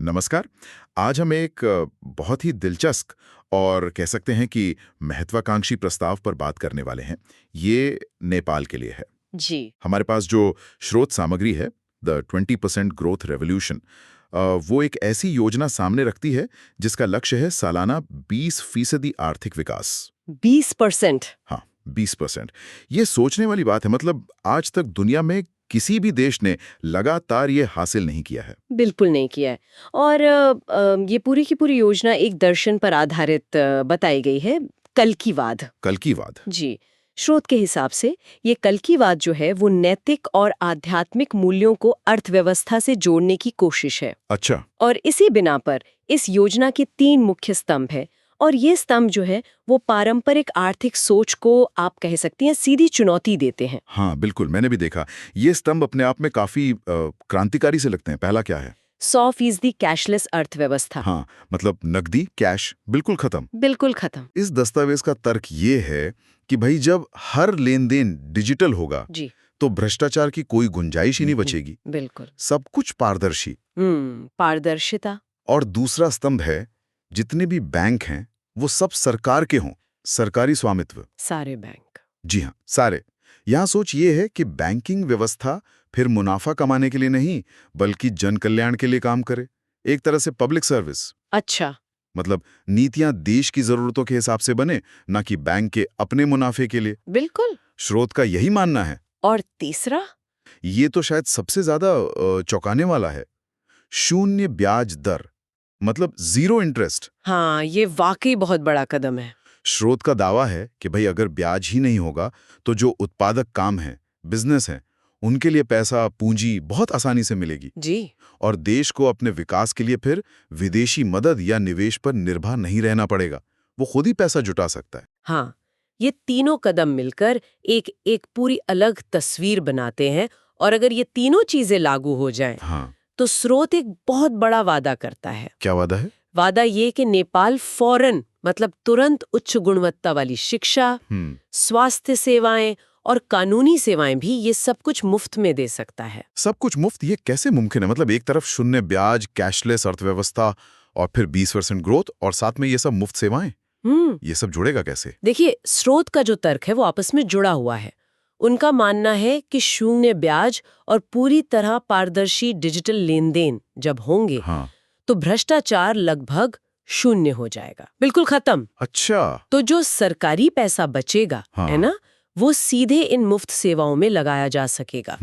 नमस्कार। आज हम एक बहुत ही दिलचस्प और कह सकते हैं कि महत्वाकांक्षी प्रस्ताव पर बात करने वाले हैं। ये नेपाल के लिए है। जी। हमारे पास जो स्रोत सामग्री है, द 20% ग्रोथ रेवोल्यूशन, वो एक ऐसी योजना सामने रखती है जिसका लक्ष्य है सालाना 20% आर्थिक विकास। 20%। हाँ, 20%। ये सोचने वाली बात है। मतलब आज तक दुनिया में किसी भी देश ने लगातार ये हासिल नहीं किया है। बिल्कुल नहीं किया है। और ये पूरी की पूरी योजना एक दर्शन पर आधारित बताई गई है, कल्किवाद। कल्किवाद। जी। स्रोत के हिसाब से ये कल्किवाद जो है वो नैतिक और आध्यात्मिक मूल्यों को अर्थव्यवस्था से जोड़ने की कोशिश है। अच्छा। और इसी बिना पर इस योजना के 3 मुख्य स्तंभ है। और ये स्तंभ जो है वो पारंपरिक आर्थिक सोच को आप कह सकती हैं सीधी चुनौती देते हैं। हाँ, बिल्कुल, मैंने भी देखा। ये स्तंभ अपने आप में काफ़ी क्रांतिकारी से लगते हैं। पहला क्या है? 100% कैशलेस अर्थव्यवस्था। हाँ, मतलब नकदी, कैश बिल्कुल खत्म। बिल्कुल खत्म। इस दस्तावेज का तर्क ये है कि भाई जब हर लेन-देन डिजिटल होगा, जी। तो भ्रष्टाचार की कोई गुंजाइश ही नहीं बचेगी। बिल्कुल। सब कुछ पारदर्शी। पारदर्शिता। और दूसरा स्तंभ है, जितने भी बैंक हैं, वो सब सरकार के हों, सरकारी स्वामित्व। सारे बैंक। जी हाँ, सारे। यहाँ सोच ये है कि बैंकिंग व्यवस्था फिर मुनाफा कमाने के लिए नहीं, बल्कि जन कल्याण के लिए काम करे। एक तरह से पब्लिक सर्विस। अच्छा। मतलब नीतियां देश की जरूरतों के हिसाब से बने, ना कि बैंक के अपने मुनाफे के लिए। बिल्कुल। स्रोत का यही मानना है। और तीसरा? ये तो शायद सबसे ज्यादा चौंकाने वाला है। शून्य ब्याज दर, मतलब जीरो इंटरेस्ट। हाँ, ये वाकई बहुत बड़ा कदम है। स्रोत का दावा है कि भाई अगर ब्याज ही नहीं होगा, तो जो उत्पादक काम है, बिजनेस है, उनके लिए पैसा, पूंजी बहुत आसानी से मिलेगी। जी। और देश को अपने विकास के लिए फिर विदेशी मदद या निवेश पर निर्भर नहीं रहना पड़ेगा। वो खुद ही पैसा जुटा सकता है। हाँ, ये तीनों कदम मिलकर एक एक पूरी अलग तस्वीर बनाते हैं। और अगर ये तीनों चीजें लागू हो जाएं, हाँ। तो स्रोत एक बहुत बड़ा वादा करता है। क्या वादा है? वादा ये कि नेपाल फौरन, मतलब तुरंत उच्च गुणवत्ता वाली शिक्षा, स्वास्थ्य सेवाएं और कानूनी सेवाएं भी ये सब कुछ मुफ्त में दे सकता है। सब कुछ मुफ्त, ये कैसे मुमकिन है? मतलब एक तरफ शून्य ब्याज, कैशलेस अर्थव्यवस्था, और फिर 20% ग्रोथ, और साथ में ये सब मुफ्त सेवाएं। ये सब जुड़ेगा कैसे? देखिए, स्रोत का जो तर्क है वो आपस में जुड़ा हुआ है। उनका मानना है कि शून्य ब्याज और पूरी तरह पारदर्शी डिजिटल लेन-देन जब होंगे, हाँ। तो भ्रष्टाचार लगभग शून्य हो जाएगा, बिल्कुल खत्म। अच्छा। तो जो सरकारी पैसा बचेगा, हाँ। है ना, वो सीधे इन मुफ्त सेवाओं में लगाया जा सकेगा।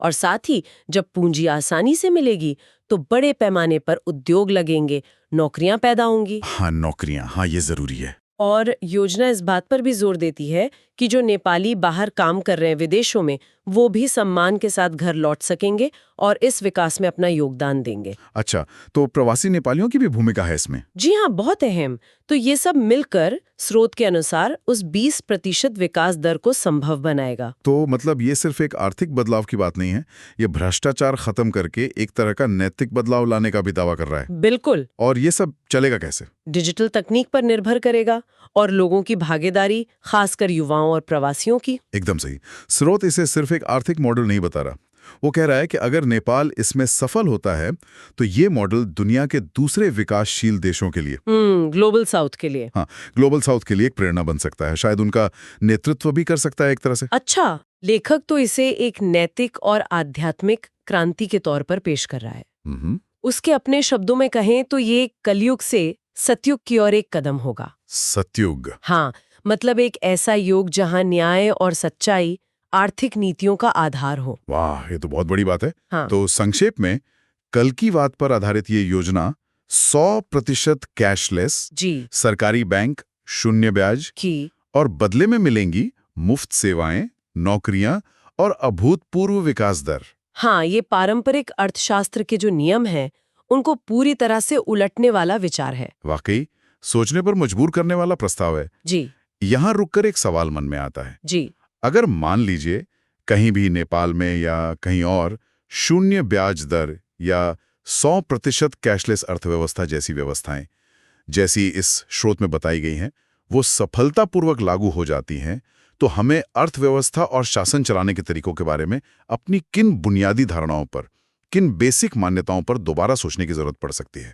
और साथ ही जब पूंजी आसानी से मिलेगी, तो बड़े पैमाने पर उद्योग लगेंगे, नौकरियां पैदा होंगी। हाँ, नौकरियां, हाँ, ये जरूरी है। और योजना इस बात पर भी जोर देती है कि जो नेपाली बाहर काम कर रहे हैं विदेशों में, वो भी सम्मान के साथ घर लौट सकेंगे और इस विकास में अपना योगदान देंगे। अच्छा, तो प्रवासी नेपालियों की भी भूमिका है इसमें? जी हाँ, बहुत अहम। तो ये सब मिलकर स्रोत के अनुसार उस 20% विकास दर को संभव बनाएगा। तो मतलब ये सिर्फ एक आर्थिक बदलाव की बात नहीं है, ये भ्रष्टाचार खत्म करके एक तरह का नैतिक बदलाव लाने का भी दावा कर रहा है। बिल्कुल। और ये सब चलेगा कैसे? डिजिटल तकनीक पर निर्भर करेगा और लोगों की भागीदारी, खासकर युवाओं और प्रवासियों की। एकदम सही। स्रोत इसे सिर्फ एक आर्थिक मॉडल नहीं बता रहा। वो कह रहा है कि अगर नेपाल इसमें सफल होता है, तो ये मॉडल दुनिया के दूसरे विकासशील देशों के लिए, ग्लोबल साउथ के लिए। हाँ, ग्लोबल साउथ के लिए एक प्रेरणा बन सकता है। शायद उनका नेतृत्व भी कर सकता है एक तरह से। अच्छा, लेखक तो इसे एक नैतिक और आध्यात्मिक क्रांति के तौर पर पेश कर रहा है। उसके अपने शब्दों में कहें तो ये कलयुग से सतयुग की ओर एक कदम होगा। सतयुग। हाँ, मतलब एक ऐसा युग जहां न्याय और सच्चाई आर्थिक नीतियों का आधार हो। वाह, ये तो बहुत बड़ी बात है। हाँ। तो संक्षेप में, कल्किवाद पर आधारित ये योजना 100% कैशलेस, जी, सरकारी बैंक, शून्य ब्याज, की और बदले में मिलेंगी मुफ्त सेवाएं, नौकरियां और अभूतपूर्व विकास दर। हाँ, ये पारंपरिक अर्थशास्त्र के जो नियम हैं, उनको पूरी तरह से उलटने वाला विचार है। वाकई सोचने पर मजबूर करने वाला प्रस्ताव है। जी। यहां रुककर एक सवाल मन में आता है। जी। अगर मान लीजिए कहीं भी नेपाल में या कहीं और शून्य ब्याज दर या 100% कैशलेस अर्थव्यवस्था जैसी व्यवस्थाएं, जैसी इस स्रोत में बताई गई हैं, वो सफलतापूर्वक लागू हो जाती हैं, तो हमें अर्थव्यवस्था और शासन चलाने के तरीकों के बारे में अपनी किन बुनियादी धारणाओं पर, किन बेसिक मान्यताओं पर दोबारा सोचने की जरूरत पड़ सकती है?